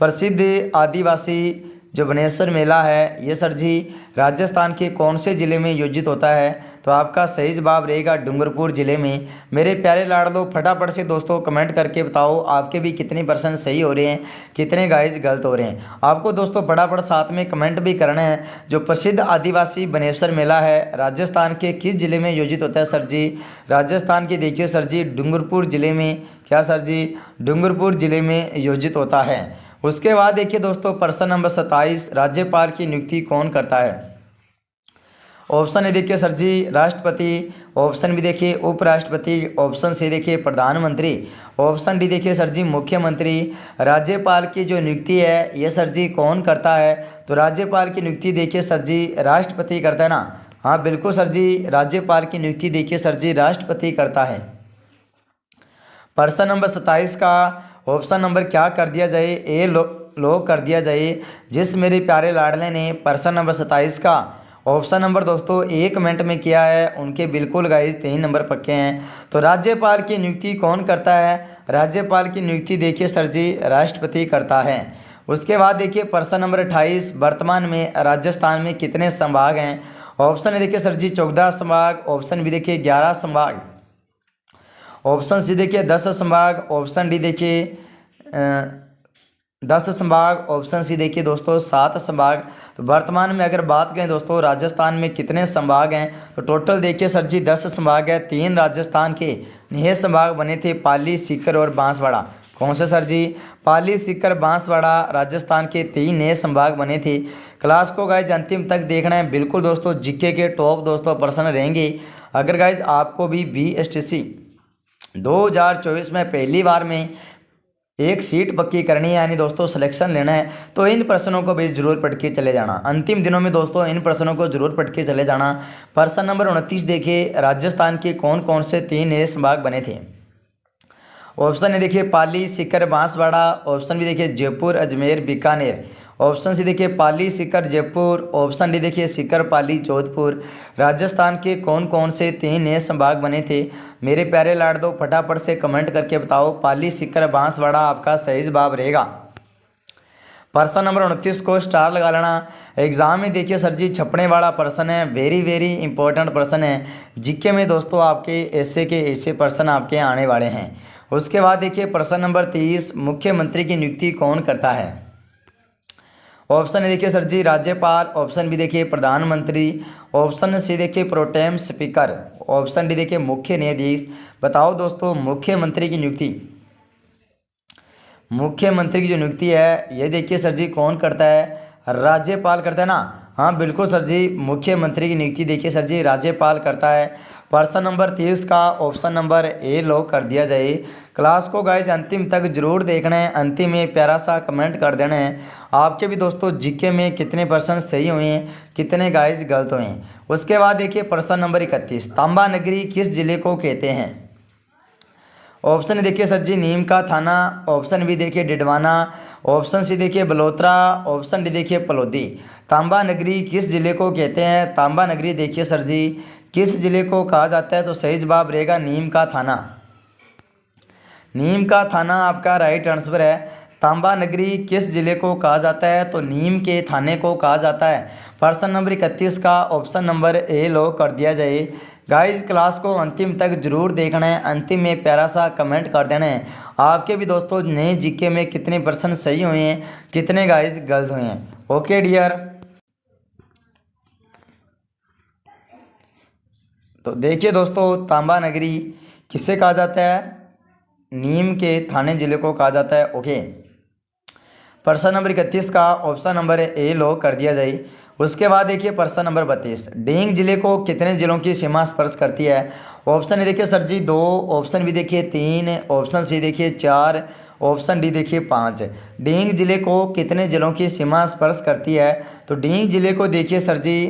प्रसिद्ध आदिवासी जो बनेश्वर मेला है ये सर जी राजस्थान के कौन से ज़िले में आयोजित होता है? तो आपका सही जवाब रहेगा डूंगरपुर ज़िले में। मेरे प्यारे लाडलो फटाफट से दोस्तों कमेंट करके बताओ आपके भी कितने % सही हो रहे हैं, कितने गाइज गलत हो रहे हैं। आपको दोस्तों फटाफट साथ में कमेंट भी करना है। जो प्रसिद्ध आदिवासी बनेश्वर मेला है राजस्थान के किस ज़िले में आयोजित होता है सर जी? राजस्थान के देखिए सर जी डूंगरपुर ज़िले में, क्या सर जी डूंगरपुर ज़िले में आयोजित होता है। उसके बाद देखिए दोस्तों प्रश्न नंबर 27, राज्यपाल की नियुक्ति कौन करता है? ऑप्शन ए देखिए सर जी राष्ट्रपति, ऑप्शन बी देखिए उपराष्ट्रपति, ऑप्शन सी देखिए प्रधानमंत्री, ऑप्शन डी देखिए सर जी मुख्यमंत्री। राज्यपाल की जो नियुक्ति है ये सर जी कौन करता है? तो राज्यपाल की नियुक्ति देखिए सर जी राष्ट्रपति करता है ना। हाँ बिल्कुल सर जी, राज्यपाल की नियुक्ति देखिए सर जी राष्ट्रपति करता है। प्रश्न नंबर 27 का ऑप्शन नंबर क्या कर दिया जाए? ए लॉक कर दिया जाए। जिस मेरे प्यारे लाडले ने प्रश्न नंबर 27 का ऑप्शन नंबर दोस्तों 1 मिनट में किया है उनके बिल्कुल गाइस 3 नंबर पक्के हैं। तो राज्यपाल की नियुक्ति कौन करता है? राज्यपाल की नियुक्ति देखिए सर जी राष्ट्रपति करता है। उसके बाद देखिए प्रश्न नंबर 28, वर्तमान में राजस्थान में कितने संभाग हैं? ऑप्शन है देखिए सर जी 14 संभाग, ऑप्शन बी देखिए 11 संभाग, ऑप्शन सी देखिए 10 संभाग, ऑप्शन डी देखिए 10 संभाग, ऑप्शन सी देखिए दोस्तों 7 संभाग। तो वर्तमान में अगर बात करें दोस्तों राजस्थान में कितने संभाग हैं तो टोटल देखिए सर जी 10 संभाग है। 3 राजस्थान के नए संभाग बने थे, पाली, सीकर और बांसवाड़ा। कौन से सर जी? पाली, सीकर, बांसवाड़ा राजस्थान के 3 नए संभाग बने थे। क्लास को गाइज अंतिम तक देखना है। बिल्कुल दोस्तों जीके के टॉप दोस्तों प्रश्न रहेंगे। अगर गाइज आपको भी BSTC 2024 में पहली बार में एक सीट पक्की करनी है यानी दोस्तों सिलेक्शन लेना है तो इन प्रश्नों को भी जरूर पढ़ के चले जाना। अंतिम दिनों में दोस्तों इन प्रश्नों को जरूर पढ़ के चले जाना। प्रश्न नंबर 29 देखिए राजस्थान के कौन कौन से 3 नए संभाग बने थे? ऑप्शन ए देखिए पाली, सीकर, बांसवाड़ा, ऑप्शन बी देखिए जयपुर, अजमेर, बीकानेर, ऑप्शन सी देखिए पाली, सीकर, जयपुर, ऑप्शन डी देखिए सीकर, पाली, जोधपुर। राजस्थान के कौन कौन से 3 नए संभाग बने थे? मेरे प्यारे लाडलो फटाफट से कमेंट करके बताओ। पाली, सीकर, बांसवाड़ा आपका सही जवाब रहेगा। प्रश्न नंबर 29 को स्टार लगा लेना। एग्जाम में देखिए सर जी छपने वाला प्रश्न है, वेरी इंपॉर्टेंट प्रश्न है। जीके में दोस्तों आपके ऐसे प्रश्न आपके आने वाले हैं। उसके बाद देखिए प्रश्न नंबर 30, मुख्यमंत्री की नियुक्ति कौन करता है? ऑप्शन ए देखिए सर जी राज्यपाल, ऑप्शन बी देखिए प्रधानमंत्री, ऑप्शन सी देखिए प्रोटेम स्पीकर, ऑप्शन डी देखिए मुख्य न्यायाधीश। बताओ दोस्तों मुख्यमंत्री की नियुक्ति की जो नियुक्ति है ये देखिए सर जी कौन करता है? राज्यपाल करता है ना। हाँ बिल्कुल सर जी, मुख्यमंत्री की नियुक्ति देखिए सर जी राज्यपाल करता है। प्रश्न नंबर 30 का ऑप्शन नंबर ए लॉक कर दिया जाए। क्लास को गाइज अंतिम तक जरूर देखना है, अंतिम में प्यारा सा कमेंट कर देना है आपके भी दोस्तों जीके में कितने परसेंट सही हुए हैं, कितने गाइज गलत हुए हैं। उसके बाद देखिए प्रश्न नंबर 31, तांबा नगरी किस जिले को कहते हैं। ऑप्शन देखिए सर जी नीम का थाना, ऑप्शन बी देखिए डिडवाना, ऑप्शन सी देखिए बलोत्रा, ऑप्शन डी देखिए पलौदी। तांबा नगरी किस जिले को कहते हैं। तांबा नगरी देखिए सर जी किस जिले को कहा जाता है, तो सही जवाब रहेगा नीम का थाना। नीम का थाना आपका राइट आंसर है। तांबा नगरी किस जिले को कहा जाता है, तो नीम के थाने को कहा जाता है। प्रश्न नंबर 31 का ऑप्शन नंबर ए लॉक कर दिया जाए। गाइस क्लास को अंतिम तक जरूर देखना है, अंतिम में प्यारा सा कमेंट कर देना है आपके भी दोस्तों नए जीके में कितने परसेंट सही हुए हैं, कितने गाइस गलत हुए हैं। ओके डियर, तो देखिए दोस्तों तांबा नगरी किसे कहा जाता है, नीम के थाने जिले को कहा जाता है। ओके, प्रश्न नंबर 31 का ऑप्शन नंबर ए लॉक कर दिया जाए। उसके बाद देखिए प्रश्न नंबर 32, डींग जिले को कितने जिलों की सीमा स्पर्श करती है। ऑप्शन ए देखिए सर जी 2, ऑप्शन बी देखिए 3, ऑप्शन सी देखिए 4, ऑप्शन डी देखिए 5। डींग जिले को कितने जिलों की सीमा स्पर्श करती है, तो डींग जिले को देखिए सर जी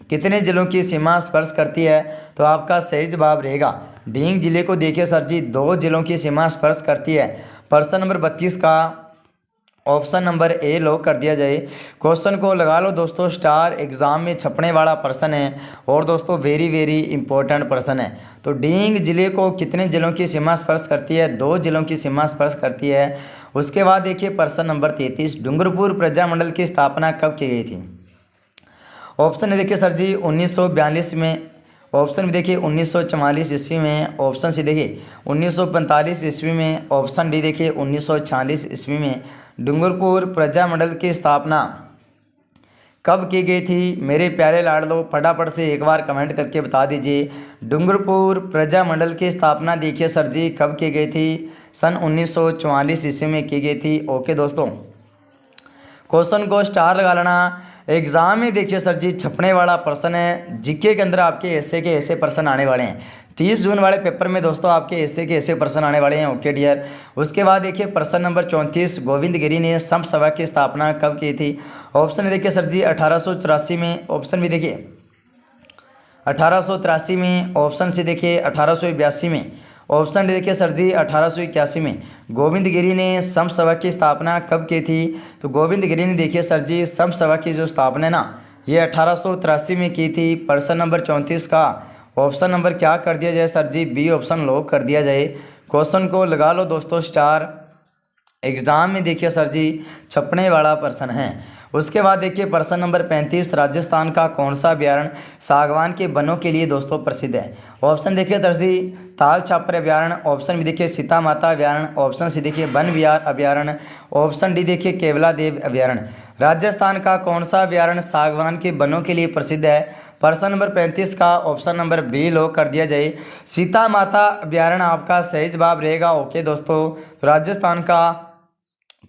कितने जिलों की सीमा स्पर्श करती है, तो आपका सही जवाब रहेगा डींग जिले को देखिए सर जी 2 जिलों की सीमा स्पर्श करती है। प्रश्न नंबर 32 का ऑप्शन नंबर ए लॉक कर दिया जाए। क्वेश्चन को लगा लो दोस्तों स्टार, एग्जाम में छपने वाला प्रश्न है और दोस्तों वेरी वेरी इंपॉर्टेंट प्रश्न है। तो डींग जिले को कितने जिलों की सीमा स्पर्श करती है, 2 जिलों की सीमा स्पर्श करती है। उसके बाद देखिए प्रश्न नंबर 33, डूंगरपुर प्रजामंडल की स्थापना कब की गई थी। ऑप्शन देखिए सर जी 1942 में, ऑप्शन भी देखिए 1944 ईस्वी में, ऑप्शन सी देखिए 1945 ईस्वी में, ऑप्शन डी देखिए 1946 ईस्वी में। डूंगरपुर प्रजामंडल की स्थापना कब की गई थी मेरे प्यारे लाडलो, फटाफट से एक बार कमेंट करके बता दीजिए। डूंगरपुर प्रजामंडल की स्थापना देखिए सर जी कब की गई थी, सन 1944 ईस्वी में की गई थी। ओके दोस्तों, क्वेश्चन को स्टार लगा लेना। एग्जाम में देखिए सर जी छपने वाला प्रश्न है, जीके के अंदर आपके ऐसे के ऐसे प्रश्न आने वाले हैं। 30 जून वाले पेपर में दोस्तों आपके ऐसे के ऐसे प्रश्न आने वाले हैं। ओके डियर, उसके बाद देखिए प्रश्न नंबर 34, गोविंद गिरी ने संत सभा की स्थापना कब की थी। ऑप्शन देखिए सर जी 1884 में, ऑप्शन भी देखिए 1883 में, ऑप्शन सी देखिए 1882 में, ऑप्शन डी देखिए सर जी 1881 में। गोविंद गिरी ने संत सभा की स्थापना कब की थी, तो गोविंद गिरी ने देखिए सर जी संत सभा की जो स्थापना है ना ये 1883 में की थी। प्रश्न नंबर 34 का ऑप्शन नंबर क्या कर दिया जाए sir ji, B option lock कर दिया जाए। क्वेश्चन को लगा लो दोस्तों स्टार, एग्जाम में देखिए सर जी छपने वाला प्रश्न है। उसके बाद देखिए प्रश्न नंबर 35, राजस्थान का कौन सा अभ्यारण्य सागवान के वनों के लिए दोस्तों प्रसिद्ध है। ऑप्शन देखिए सर जी ताल छापर अभ्यारण्य, ऑप्शन भी देखिए सीता माता अभ्यारण्य, ऑप्शन सी देखिए वन विहार अभ्यारण्य, ऑप्शन डी देखिए केवला देव अभ्यारण्य। राजस्थान का कौन सा अभ्यारण्य सागवान के वनों के लिए प्रसिद्ध है। प्रश्न नंबर 35 का ऑप्शन नंबर बी लॉक कर दिया जाए। सीता माता अभ्यारण्य आपका सही जवाब रहेगा। ओके दोस्तों, राजस्थान का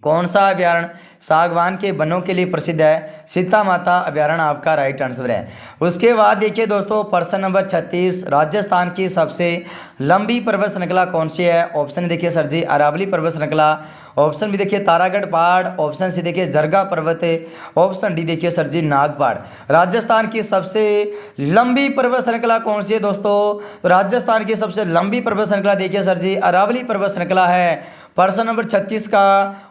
कौन सा अभ्यारण्य सागवान के वनों के लिए प्रसिद्ध है, सीता माता अभ्यारण्य आपका राइट आंसर है। उसके बाद देखिए दोस्तों प्रश्न नंबर 36, राजस्थान की सबसे लंबी पर्वत श्रृंखला कौन सी है। ऑप्शन देखिए सर जी अरावली पर्वत श्रृंखला, ऑप्शन भी देखिए तारागढ़ पहाड़, ऑप्शन सी देखिए जरगा पर्वत, ऑप्शन डी देखिए सर जी नाग पहाड़। राजस्थान की सबसे लंबी पर्वत श्रृंखला कौन सी है दोस्तों, राजस्थान की सबसे लंबी पर्वत श्रृंखला देखिए सर जी अरावली पर्वत श्रृंखला है। प्रश्न नंबर 36 का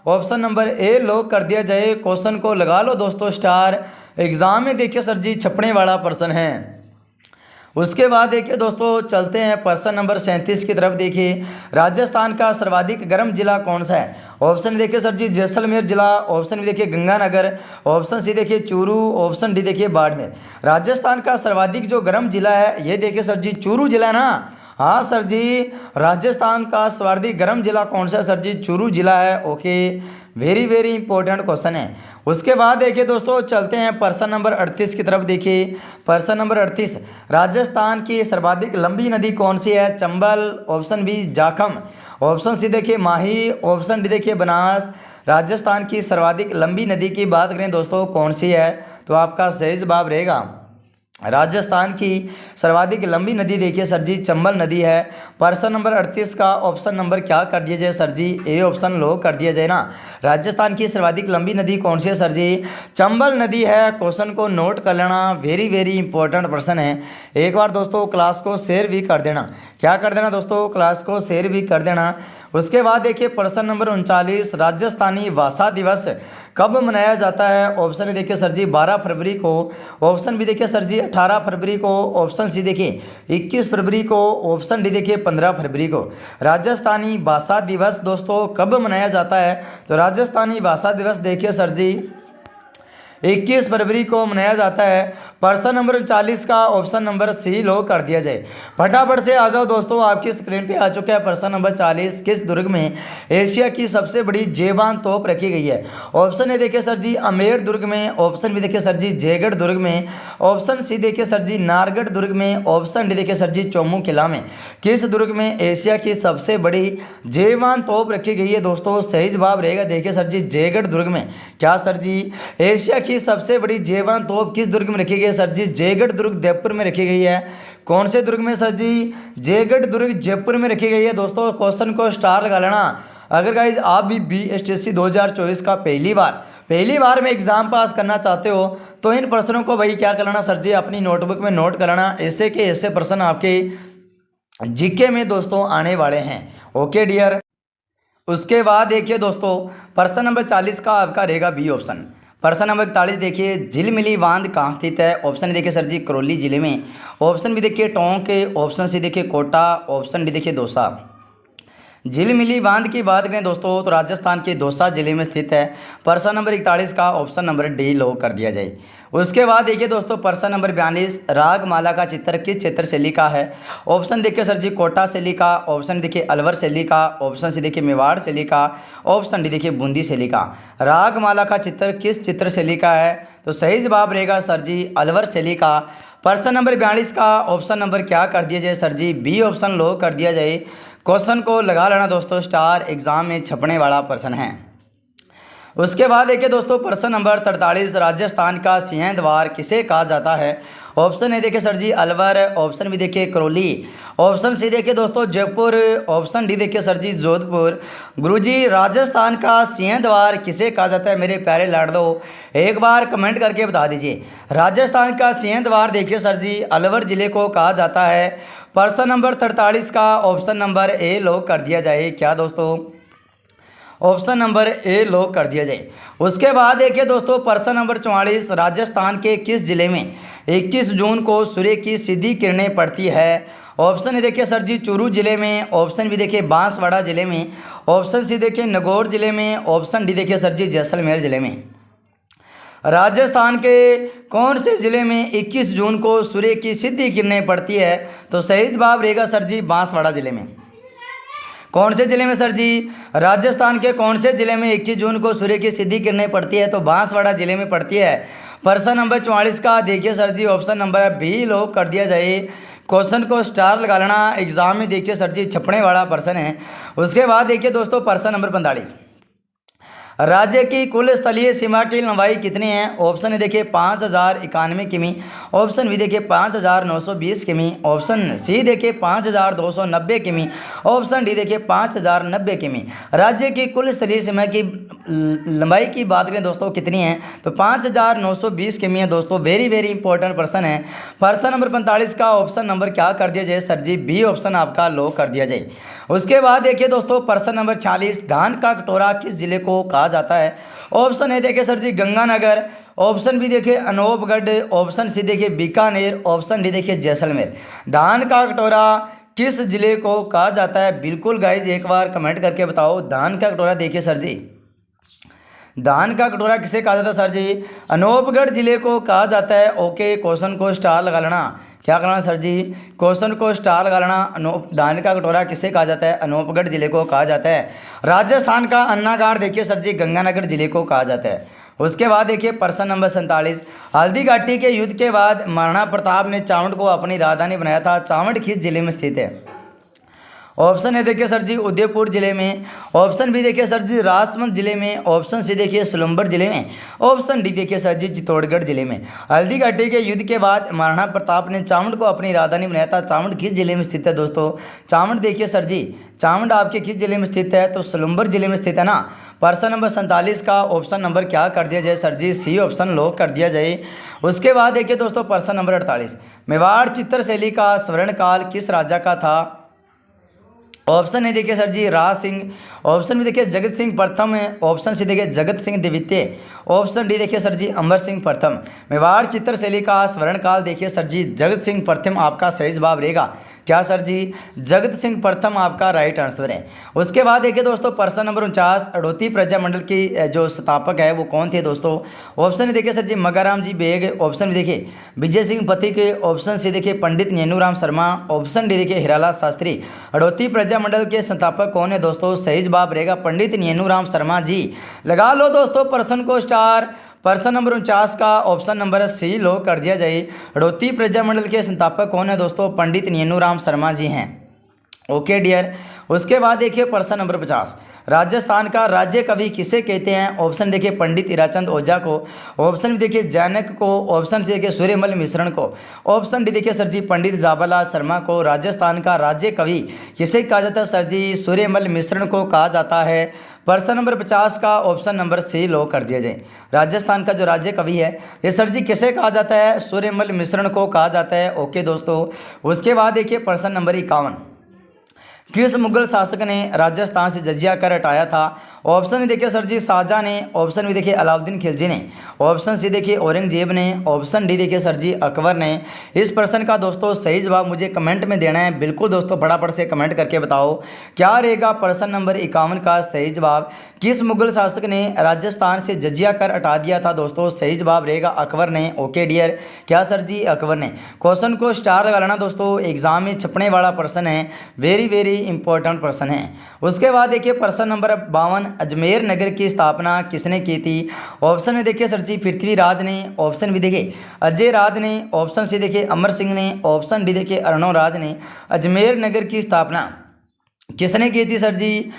ऑप्शन नंबर ए लॉक कर दिया जाए। क्वेश्चन को लगा लो दोस्तों स्टार, एग्जाम में देखिए सर जी छपने वाला प्रश्न है। उसके बाद देखिए दोस्तों चलते हैं प्रश्न नंबर 37 की तरफ। देखिए राजस्थान का सर्वाधिक गर्म जिला कौन सा है। ऑप्शन देखिए सर जी जैसलमेर जिला, ऑप्शन भी देखिए गंगानगर, ऑप्शन सी देखिए चूरू, ऑप्शन डी देखिए बाड़मेर। राजस्थान का सर्वाधिक जो गर्म जिला है ये देखिए सर जी चूरू जिला है ना। हाँ सर जी, राजस्थान का सर्वाधिक गर्म जिला कौन सा है सर जी, चूरू जिला है। Okay, very very important question है। उसके बाद देखिए दोस्तों चलते हैं प्रश्न नंबर 38 की तरफ। देखिए प्रश्न नंबर 38, राजस्थान की सर्वाधिक लंबी नदी कौन सी है। Chambal, option B Jakham, option C देखिए माही, ऑप्शन डी देखिए बनास। राजस्थान की सर्वाधिक लंबी नदी की बात करें दोस्तों कौन सी है, तो आपका सही जवाब रहेगा राजस्थान की सर्वाधिक लंबी नदी देखिए सर जी चंबल नदी है। प्रश्न नंबर 38 का ऑप्शन नंबर क्या कर दिया जाए सर जी, ए ऑप्शन लो कर दिया जाए ना। राजस्थान की सर्वाधिक लंबी नदी कौन सी है सर जी, चंबल नदी है। क्वेश्चन को नोट कर लेना, वेरी वेरी इंपॉर्टेंट प्रश्न है। एक बार दोस्तों क्लास को शेयर भी कर देना, क्या कर देना दोस्तों, क्लास को शेयर भी कर देना। उसके बाद देखिए प्रश्न नंबर 39, राजस्थानी भाषा दिवस कब मनाया जाता है। ऑप्शन ए देखिए सर जी 12 फरवरी को, ऑप्शन बी देखिए सर जी 18 फरवरी को, ऑप्शन सी देखिए 21 फरवरी को, ऑप्शन डी देखिए 15 फरवरी को। राजस्थानी भाषा दिवस दोस्तों कब मनाया जाता है, तो राजस्थानी भाषा दिवस देखिए सर जी 21 फरवरी को मनाया जाता है। प्रश्न नंबर 39 का ऑप्शन नंबर सी लो कर दिया जाए। फटाफट से आ जाओ दोस्तों, आपकी स्क्रीन पे आ चुका है प्रश्न नंबर 40। किस दुर्ग में एशिया की सबसे बड़ी जेबान तोप रखी गई है। ऑप्शन ए देखिए सर जी अमेर दुर्ग में, ऑप्शन बी देखिए सर जी जयगढ़ दुर्ग में, ऑप्शन सी देखिए सर जी नारगढ़ दुर्ग में, ऑप्शन डी देखिए सर जी चौमू किला में। किस दुर्ग में एशिया की सबसे बड़ी जेबान तोप रखी गई है दोस्तों, सही जवाब रहेगा देखिए सर जी जयगढ़ दुर्ग में। क्या सर जी, एशिया की सबसे बड़ी जेबान तोप किस दुर्ग में रखी गई है सर जी, जयगढ़ दुर्ग जयपुर में रखी गई है। कौन से दुर्ग में सर जी, जयगढ़ दुर्ग जयपुर में रखी गई है दोस्तों। क्वेश्चन को स्टार लगा लेना। अगर गाइज आप भी BSTC 2024 का पहली बार में एग्जाम पास करना चाहते हो तो इन प्रश्नों को भाई क्या कर लेना सर जी, अपनी नोटबुक में नोट कर लेना। ऐसे के ऐसे प्रश्न आपके जीके में दोस्तों आने वाले हैं। Okay dear. उसके बाद देखिए दोस्तों प्रश्न नंबर 40 का आपका रहेगा बी ऑप्शन। प्रश्न नंबर 41 देखिए झिलमिली बांध कहाँ स्थित है। ऑप्शन देखिए सर जी करौली जिले में, ऑप्शन बी देखिए टोंक, ऑप्शन सी देखिए कोटा, ऑप्शन डी देखिए दौसा। झिलमिली बांध की बात करें दोस्तों तो राजस्थान के दौसा जिले में स्थित है। प्रश्न नंबर 41 का ऑप्शन नंबर डी लो कर दिया जाए। उसके बाद देखिए दोस्तों प्रश्न नंबर 42, रागमाला का चित्र किस क्षेत्र से लिखा है। ऑप्शन देखिए सर जी कोटा से लिखा, ऑप्शन देखिए अलवर से लिखा, ऑप्शन सी देखिए मेवाड़ से लिखा, ऑप्शन डी देखिए बूंदी से लिखा। रागमाला का चित्र किस चित्र से लिखा है, तो सही जवाब रहेगा सर जी अलवर से लिखा। प्रश्न नंबर 42 का ऑप्शन नंबर क्या कर दिया जाए सर जी, बी ऑप्शन लो कर दिया जाए। क्वेश्चन को लगा लेना दोस्तों, स्टार एग्जाम में छपने वाला प्रश्न है। उसके बाद देखिए दोस्तों प्रश्न नंबर 43, राजस्थान का सिंह द्वार किसे कहा जाता है। ऑप्शन ए देखिए सर जी अलवर, ऑप्शन बी देखिए करौली, ऑप्शन सी देखिए दोस्तों जयपुर, ऑप्शन डी देखिए सर जी जोधपुर। गुरुजी राजस्थान का सिंह द्वार किसे कहा जाता है मेरे प्यारे लाडलो, एक बार कमेंट करके बता दीजिए। राजस्थान का सिंह द्वार देखिए सर जी अलवर जिले को कहा जाता है। प्रश्न नंबर 43 का ऑप्शन नंबर ए लो कर दिया जाए। क्या दोस्तों, ऑप्शन नंबर ए लो कर दिया जाए। उसके बाद देखिए दोस्तों प्रश्न नंबर 44, राजस्थान के किस जिले में 21 जून को सूर्य की सीधी किरणें पड़ती है। ऑप्शन ए देखिए सर जी चूरू जिले में, ऑप्शन बी देखिए बांसवाड़ा जिले में, ऑप्शन सी देखिए नागौर जिले में, ऑप्शन डी देखिए सर जी जैसलमेर जिले में। राजस्थान के कौन से जिले में 21 जून को सूर्य की सीधी किरणें पड़ती है, तो सही जवाब रहेगा सर जी बांसवाड़ा जिले में। कौन से जिले में सर जी, राजस्थान के कौन से जिले में 21 जून को सूर्य की सीधी किरणें पड़ती है, तो बांसवाड़ा जिले में पड़ती है। प्रश्न नंबर 44 का देखिए sir ji option number B लो कर दिया जाए। क्वेश्चन को स्टार लगा लेना, एग्जाम में देखिए सर जी छपने वाला प्रश्न है। उसके बाद देखिए दोस्तों प्रश्न नंबर 45, राज्य की कुल स्थलीय सीमा की लंबाई कितनी है। ऑप्शन ए देखिए 5091 किमी, ऑप्शन बी देखिए 5920 किमी, ऑप्शन सी देखिए 5290 किमी, ऑप्शन डी देखिए 5090 किमी। राज्य की कुल स्थलीय सीमा की लंबाई की बात करें दोस्तों कितनी है, तो 5920 किमी है दोस्तों। वेरी वेरी इंपॉर्टेंट प्रश्न है। प्रश्न नंबर 45 का ऑप्शन नंबर क्या कर दिया जाए सर जी, बी ऑप्शन आपका लो कर दिया जाए। उसके बाद देखिए दोस्तों प्रश्न नंबर 46, धान का कटोरा किस जिले को कहा जाता है। ऑप्शन ए देखिए सर जी गंगानगर, ऑप्शन बी देखिए अनूपगढ़, ऑप्शन सी देखिए बीकानेर, ऑप्शन डी देखिए जैसलमेर। धान का कटोरा किस जिले को कहा जाता है, बिल्कुल गाइज एक बार कमेंट करके बताओ। धान का कटोरा देखिए सर जी, धान का कटोरा किसे कहा जाता है सर जी, अनूपगढ़ जिले को कहा जाता है। ओके, क्वेश्चन को स्टार लगा लेना। क्या करना सर जी, क्वेश्चन को स्टार लगा लेना। धान का कटोरा किसे कहा जाता है, अनूपगढ़ जिले को कहा जाता है। राजस्थान का अन्नागार देखिए सर जी गंगानगर जिले को कहा जाता है। उसके बाद देखिए प्रश्न नंबर 47, हल्दी घाटी के युद्ध के बाद महाराणा प्रताप ने चावंड को अपनी राजधानी बनाया था। चावंड किस जिले में स्थित है। ऑप्शन ए देखिए सर जी उदयपुर जिले में, ऑप्शन बी देखिए सर जी राजसमंद जिले में, ऑप्शन सी देखिए सोलंबर जिले में, ऑप्शन डी देखिए सर जी चित्तौड़गढ़ जिले में। हल्दी घाटी के युद्ध के बाद महाराणा प्रताप ने चावंड को अपनी राजधानी बनाया था। चावंड किस जिले में स्थित है दोस्तों? चावंड देखिए सर जी, चावंड आपके किस जिले में स्थित है? तो सोलंबर जिले में स्थित है ना। प्रश्न नंबर 47 का ऑप्शन नंबर क्या कर दिया जाए सर जी? सी ऑप्शन लॉक कर दिया जाए। उसके बाद देखिए दोस्तों प्रश्न नंबर 48, मेवाड़ चित्रशैली का स्वर्ण काल किस राजा का था? ऑप्शन ए देखिए सर जी राज सिंह, ऑप्शन बी देखिए जगत सिंह प्रथम है, ऑप्शन सी देखिए जगत सिंह द्वितीय, ऑप्शन डी देखिए सर जी अमर सिंह प्रथम। मेवाड़ चित्रशैली का स्वर्ण काल देखिए सर जी जगत सिंह प्रथम आपका सही जवाब रहेगा। क्या सर जी? जगत सिंह प्रथम आपका राइट आंसर है। उसके बाद देखिए दोस्तों प्रश्न नंबर 49, अड़ोती प्रजामंडल की जो स्थापक है वो कौन थे दोस्तों? ऑप्शन देखिए सर जी मगाराम जी बेग, ऑप्शन भी देखिए विजय सिंह पथिक, ऑप्शन सी देखिए पंडित नेनूराम शर्मा, ऑप्शन डी देखिए हीरालाल शास्त्री। अड़ोती प्रजामंडल के संस्थापक कौन है दोस्तों? सही जवाब रहेगा पंडित नेनूराम शर्मा जी। लगा लो दोस्तों प्रश्न को स्टार। प्रश्न नंबर 49 का ऑप्शन नंबर सी लॉक कर दिया जाए। हड़ौती प्रजामंडल के संस्थापक कौन है दोस्तों? पंडित नेनूराम शर्मा जी हैं। Okay dear. उसके बाद देखिए प्रश्न नंबर 50, राजस्थान का राज्य कवि किसे कहते हैं? ऑप्शन देखिए पंडित हीराचंद ओझा को, ऑप्शन भी देखिए जैनक को, ऑप्शन सी देखिए सूर्यमल मिश्रण को, ऑप्शन डी देखिए सर जी पंडित जाबालाल शर्मा को। राजस्थान का राज्य कवि किसे कहा जाता है सर जी? सूर्यमल मिश्रण को कहा जाता है। प्रश्न नंबर 50 का ऑप्शन नंबर सी लॉक कर दिया जाए। राजस्थान का जो राज्य कवि है ये सर जी किसे कहा जाता है? सूर्यमल मिश्रण को कहा जाता है। ओके दोस्तों। उसके बाद देखिए प्रश्न नंबर 51, किस मुगल शासक ने राजस्थान से जजिया कर हटाया था? ऑप्शन देखिए सर जी शाहजहां ने, ऑप्शन भी देखिए अलाउद्दीन खिलजी ने, ऑप्शन सी देखिए औरंगजेब ने, ऑप्शन डी देखिए सर जी अकबर ने। इस प्रश्न का दोस्तों सही जवाब मुझे कमेंट में देना है। बिल्कुल दोस्तों फटाफट से कमेंट करके बताओ क्या रहेगा प्रश्न नंबर 51 का सही जवाब। किस मुगल शासक ने राजस्थान से जजिया कर हटा दिया था दोस्तों? सही जवाब रहेगा अकबर ने। Okay dear. क्या सर जी? अकबर ने। क्वेश्चन को स्टार लगा लेना दोस्तों, एग्जाम में छपने वाला प्रश्न है, वेरी वेरी इंपॉर्टेंट प्रश्न है। उसके बाद देखिए प्रश्न नंबर 52, अजमेर नगर की स्थापना किसने की थी? ऑप्शन में देखिए सर जी पृथ्वीराज ने, ऑप्शन भी देखिए अजय राज ने, ऑप्शन सी देखिए अमर सिंह ने, ऑप्शन डी देखिए अर्णव राज ने। अजमेर नगर की स्थापना किसने की थी सर जी?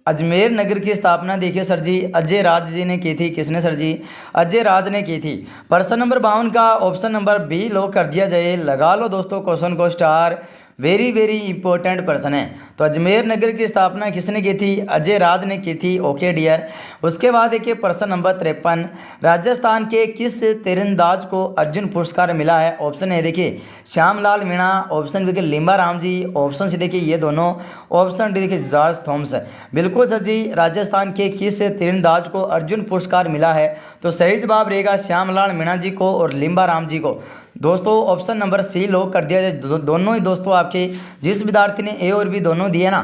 अजमेर नगर की स्थापना देखिए सर जी अजय राज जी ने की थी। किसने सर जी? अजय राज ने की थी। प्रश्न नंबर 52 का ऑप्शन नंबर बी लॉक कर दिया जाए। लगा लो दोस्तों क्वेश्चन को स्टार, वेरी वेरी इंपॉर्टेंट प्रश्न है। तो अजमेर नगर की स्थापना किसने की थी? अजय राज ने की थी। Okay dear. उसके बाद देखिए प्रश्न नंबर 53, राजस्थान के किस तीरंदाज को अर्जुन पुरस्कार मिला है? ऑप्शन है देखिए श्यामलाल मीणा, ऑप्शन देखिए लिम्बा राम जी, ऑप्शन सी देखिए ये दोनों, ऑप्शन डी देखिए जॉर्ज थॉमस। बिल्कुल सर जी, राजस्थान के किस तीरंदाज को अर्जुन पुरस्कार मिला है? तो सही जवाब रहेगा श्यामलाल मीणा जी को और लिम्बा राम जी को। दोस्तों ऑप्शन नंबर सी लॉक कर दिया जाए। दोनों ही दोस्तों आपके जिस विद्यार्थी ने ए और बी दोनों दिए ना,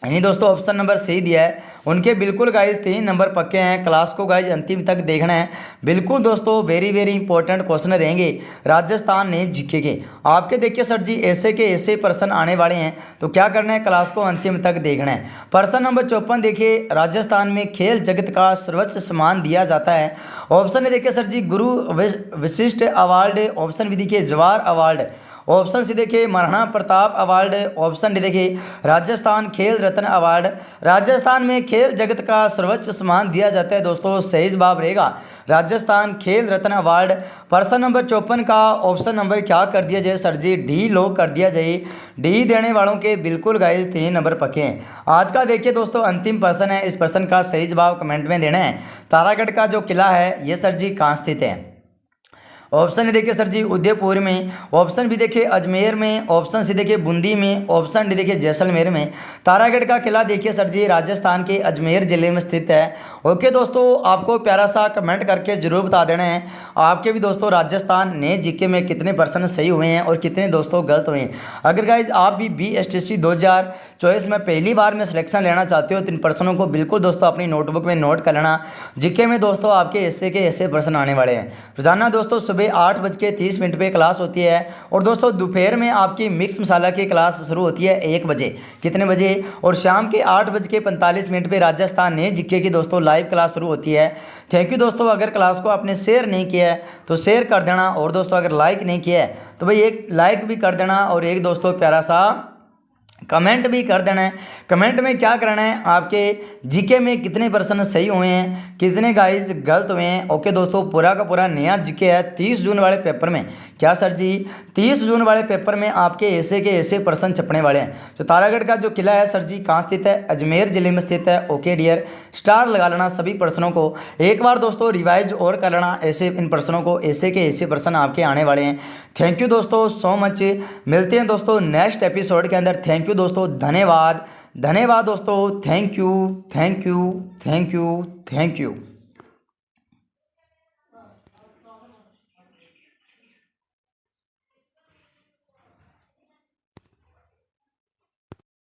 यानी दोस्तों ऑप्शन नंबर सी दिया है उनके बिल्कुल गाइज 3 नंबर पक्के हैं। क्लास को गाइज अंतिम तक देखना है। बिल्कुल दोस्तों वेरी वेरी इंपॉर्टेंट क्वेश्चन रहेंगे राजस्थान ने जीके के आपके। देखिए सर जी ऐसे के ऐसे प्रश्न आने वाले हैं, तो क्या करना है क्लास को अंतिम तक देखना है। प्रश्न नंबर 54 देखिए राजस्थान में खेल जगत का सर्वोच्च सम्मान दिया जाता है। ऑप्शन है देखिए सर जी गुरु विशिष्ट अवार्ड, ऑप्शन भी देखिए जवाहर अवार्ड, ऑप्शन सी देखिए Maharana Pratap award, option D देखिए राजस्थान खेल रत्न अवार्ड। राजस्थान में खेल जगत का सर्वोच्च सम्मान दिया जाता है दोस्तों। सही जवाब रहेगा राजस्थान खेल रत्न अवार्ड। प्रश्न नंबर 54 का ऑप्शन नंबर क्या कर दिया जाए सर जी? डी लॉक कर दिया जाए। डी देने वालों के बिल्कुल गाइस 3 नंबर पक्के हैं। आज का देखिए दोस्तों अंतिम प्रश्न है, इस प्रश्न का सही जवाब कमेंट में देना है। तारागढ़ का जो किला है ये सर जी कहाँ स्थित है? ऑप्शन देखिए सर जी उदयपुर में, ऑप्शन भी देखिए अजमेर में, ऑप्शन सी देखिए बूंदी में, ऑप्शन डी देखिए जैसलमेर में। तारागढ़ का किला देखिए सर जी राजस्थान के अजमेर जिले में स्थित है। ओके दोस्तों, आपको प्यारा सा कमेंट करके जरूर बता देना है आपके भी दोस्तों राजस्थान ने जीके में कितने % सही हुए हैं और कितने दोस्तों गलत हुए हैं। अगर गाइज आप भी BSTC 2024 में पहली बार में सिलेक्शन लेना चाहते हो तो इन प्रश्नों को बिल्कुल दोस्तों अपनी नोटबुक में नोट कर लेना। जीके में दोस्तों आपके ऐसे के ऐसे प्रश्न आने वाले हैं। रोजाना दोस्तों सुबह 8:30 पे क्लास होती है और दोस्तों दोपहर में आपकी मिक्स मसाला की क्लास शुरू होती है 1 बजे। कितने बजे? और शाम के 8:45 पे राजस्थान ने जीके की दोस्तों लाइव क्लास शुरू होती है। थैंक यू दोस्तों। अगर क्लास को आपने शेयर नहीं किया है तो शेयर कर देना, और दोस्तों अगर लाइक नहीं किया है तो भाई एक लाइक भी कर देना, और एक दोस्तों प्यारा सा कमेंट भी कर देना है। कमेंट में क्या करना है, आपके जीके में कितने प्रश्न सही हुए हैं, कितने गाइस गलत हुए हैं। ओके दोस्तों, पूरा का पूरा नया जीके है 30 जून वाले पेपर में। क्या सर जी, 30 जून वाले पेपर में आपके ऐसे के ऐसे प्रश्न छपने वाले हैं। तो तारागढ़ का जो किला है सर जी कहाँ स्थित है, अजमेर जिले में स्थित है। ओके डियर, स्टार लगा लेना सभी प्रश्नों को, एक बार दोस्तों रिवाइज और कर लेना ऐसे इन प्रश्नों को, ऐसे के ऐसे प्रश्न आपके आने वाले हैं। थैंक यू दोस्तों सो मच, मिलते हैं दोस्तों नेक्स्ट एपिसोड के अंदर। थैंक यू दोस्तों, धन्यवाद धन्यवाद दोस्तों, thank you thank you thank you thank you.